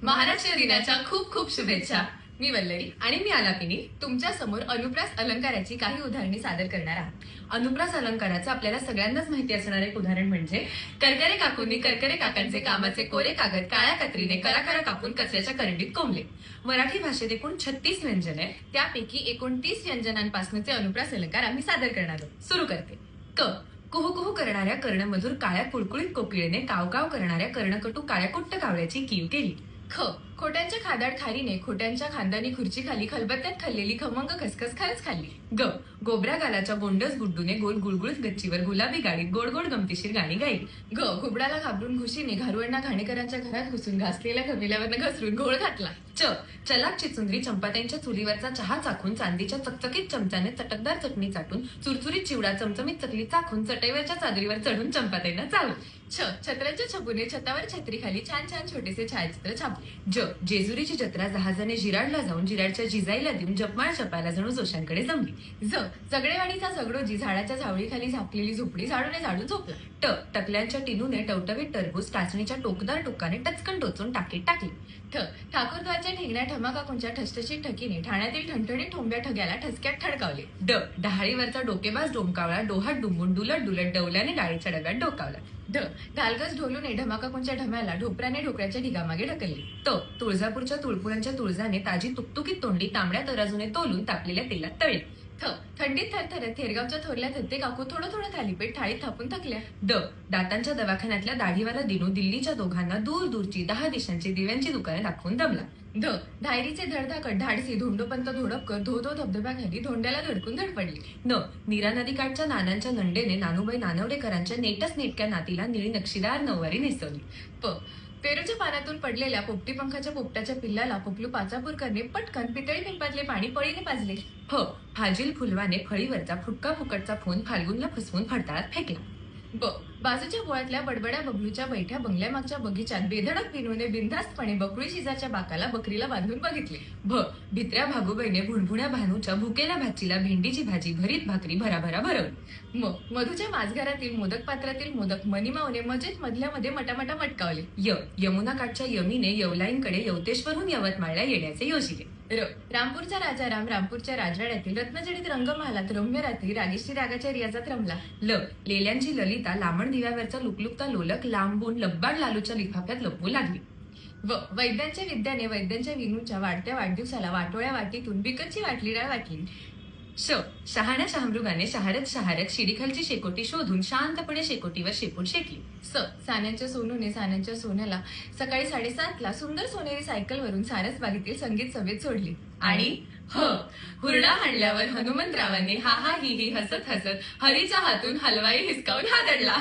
महाराष्ट्र दिनाच्या खूप खूप शुभेच्छा. मी वल्लरी आणि मी आलापिनी तुमच्या समोर अनुप्रास अलंकाराची काही उदाहरणे सादर करणार आहात. अनुप्रास अलंकाराचं आपल्याला सगळ्यांनाच माहिती असणारे एक उदाहरण म्हणजे करकरे काकूंनी करकरे काकांचे कामाचे कोरे कागद काळ्या कत्रीने करा कापून कचऱ्याच्या करंडीत कोंबले. मराठी भाषेत एकूण 36 व्यंजन आहे, त्यापैकी 29 व्यंजनांपासूनचे अनुप्रास अलंकार आम्ही सादर करणार आहोत. सुरू करते. क कुहू कुहू करणाऱ्या कर्णमधुर काळ्या कुळकुळीत कोकिळेने कावकाव करणाऱ्या कर्णकटू काळ्या कुट्ट कावळ्याची कीव केली. ख खोट्यांच्या खादाड खारीने खोट्यांच्या खांदानी खुर्ची खाली खलबत्त्यात खाल्लेली खमंग खसखस खरंच खाल्ली. ग गोबऱ्या गालाच्या गोंडस गुड्डूने गोल गुळगुळीत गच्चीवर गुलाबी गाडीत गोड गोड गमतीशीर गाणी गायली. ग घुबडाला घाबरून घुशीने घारुअण्णा घाणेकरांच्या घरात घुसून घासलेल्या खमिल्यावरनं घसरून घोळ घातला. च चलाक चिचुंद्री चंपात्यांच्या चुलीवरचा चहा चाखून चांदीच्या चकचकीत चमच्याने चटकदार चटणी चाटून चुरचुरीत चिवडा चमचमीत चकली चाखून चटईवरच्या चादरीवर चढून चंपात्यांना चालू. छ छत्राच्या छपुने छतावर छत्री खाली छान छान छोटेसे छायाचित्र छापले. ज जेजुरीची जत्रा जहाजाने जिराडला जाऊन जिराडच्या जिजाईला देऊन जपमाळ जपायला जणू जोशांकडे जमली. ज जगडेवाडीचा सगडोजी झाडाच्या झावळीखाली झाकलेली झोपडी झाडूने झाडून झोपला. ट टकल्यांच्या टिनूने टवटवीत टरबूज टाचणीच्या टोकदार टोकाने टचकन टोचून टाकीत टाकली. ठ ठाकूरद्वारच्या ठेंगण्या ठमाकाकूंच्या ठसठशीत ठकीने ठाण्यातील ठणठणीत ठोंब्या ठग्याला ठसक्यात ठडकावले. ड डहाळीवरचा डोकेबाज डोमकावळा डोहात डुंबून डुलट डुलट डवल्याने डाळीच्या डब्यात डोकावला. ढ घालगज ढोलूने ढमाकाकूंच्या ढम्याला ढोपराने ढोकऱ्याच्या ढिगामागे ढकलली. त तुळजापूरच्या तुळपुरांच्या तुळजाने ताजी तुकतुकीत तोंडी तांबड्या तराजूने तोलून तापलेल्या तेलात तळली. थ थंडीत थरथरत थेरगावच्या थोरल्या थत्ते काकू थोडं थोडं थालीपीठ थाळीत थापून थकल्या. ड दातांच्या दवाखान्यातल्या दाढीवाला दिनू दिल्लीच्या दोघांना दूर दूरची 10 दिशांची दिव्यांची दुकाने दाखवून दमला. ध धायरीचे धडधाकट धाडसी धोंडोपंत धोडपकर धो धो धबधब्याखाली धोंड्याला धडकून धडपडली. न नीरा नदीकाठच्या नानांच्या नंडेने नानूबाई नानवडेकरांच्या नेटच नेटक्या नातीला निळी नक्षीदार नऊवारी नेसवली. प पेरूच्या पानातून पडलेल्या पोपटी पंखाच्या पोपटाच्या पिल्लाला पोपलू पाचापूरकरने पटकन पितळी पिंपातले पाणी पळीने पाजले. फ फाजील फुलवाने फळीवरचा फुटका फुकटचा फोन फाल्गुनला फसवून फडताळात फेकला. ब बाजूच्या बोळातल्या बडबड्या बबलूच्या बैठ्या बंगल्यामागच्या बगीच्यात बेधडक विनूने बिनधास्तपणे बकुळी शिजाच्या बाकाला बकरीला बांधून बघितले. भ भित्र्या भागूबाईने भुणभुण्या भानूच्या भुकेल्या भाचीला भेंडीची भाजी भरीत भाकरी भराभरा भरवली. म मधूच्या माझघरातील मोदक पात्रातील मोदक मनीमावने मजेत मधल्या मध्ये मटामटा मटकावले. य यमुना काठच्या यमीने यवलाईंकडे यवतेश्वरून यवतमाळला येण्याचे योजिले. र रामपूरचा राजा राम रामपूरच्या राजवाड्यातील रत्नजडित रंगमहालात रम्य रात्री रागेश्री रागाच्या रियाजात रमला. ल लेल्यांची ललिता लांबण दिव्यावरचा लुकलुकता लोलक लांबून लब्बाड लालूच्या लिफाफ्यात लपवू लागली. व वैद्यांच्या विद्याने वैद्यांच्या विनूच्या वाढत्या वाढदिवसाला वाटोळ्या वाटीतून बिकटची वाटली डाळ वाटली. श शहाण्या शहामृगाने शहारत शहारत शिडीखालची शेकोटी शोधून शांतपणे शेकोटीवर शेपूट शेकली. स सान्यांच्या सोनूने सान्यांच्या सोन्याला सकाळी 7:30ला सुंदर सोनेरी सायकलवरून सारसबागेतील संगीत सभेत सोडली. आणि ह हुरडा हाणल्यावर हनुमंतरावांनी हा हा ही हसत हसत हरीच्या हातून हलवाई हिसकावून हादडला.